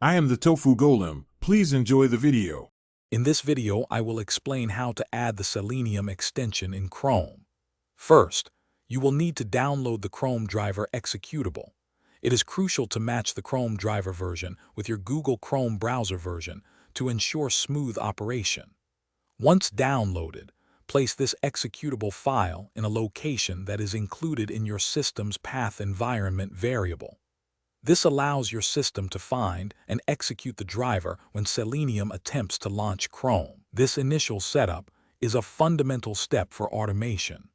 I am the Tofu Golem. Please enjoy the video. In this video, I will explain how to add the Selenium extension in Chrome. First, you will need to download the Chrome driver executable. It is crucial to match the Chrome driver version with your Google Chrome browser version to ensure smooth operation. Once downloaded, place this executable file in a location that is included in your system's path environment variable. This allows your system to find and execute the driver when Selenium attempts to launch Chrome. This initial setup is a fundamental step for automation.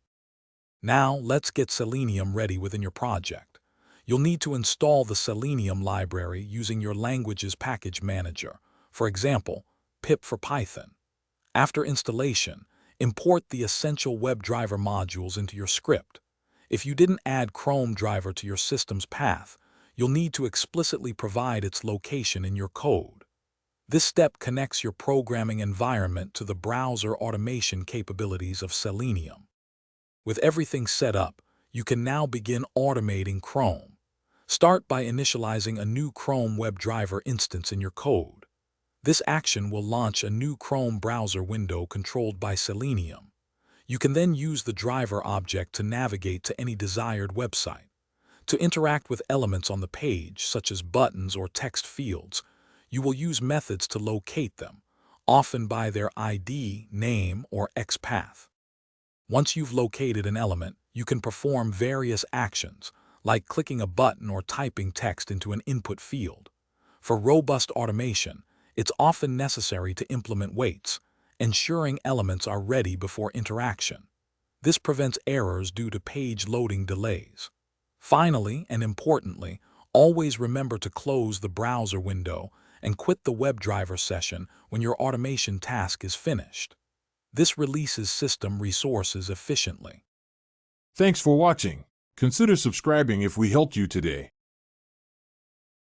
Now, let's get Selenium ready within your project. You'll need to install the Selenium library using your language's package manager, for example, pip for Python. After installation, import the essential WebDriver modules into your script. If you didn't add Chrome driver to your system's path, you'll need to explicitly provide its location in your code. This step connects your programming environment to the browser automation capabilities of Selenium. With everything set up, you can now begin automating Chrome. Start by initializing a new Chrome WebDriver instance in your code. This action will launch a new Chrome browser window controlled by Selenium. You can then use the driver object to navigate to any desired website. To interact with elements on the page, such as buttons or text fields, you will use methods to locate them, often by their ID, name, or XPath. Once you've located an element, you can perform various actions, like clicking a button or typing text into an input field. For robust automation, it's often necessary to implement waits, ensuring elements are ready before interaction. This prevents errors due to page loading delays. Finally, and importantly, always remember to close the browser window and quit the WebDriver session when your automation task is finished. This releases system resources efficiently. Thanks for watching. Consider subscribing if we helped you today.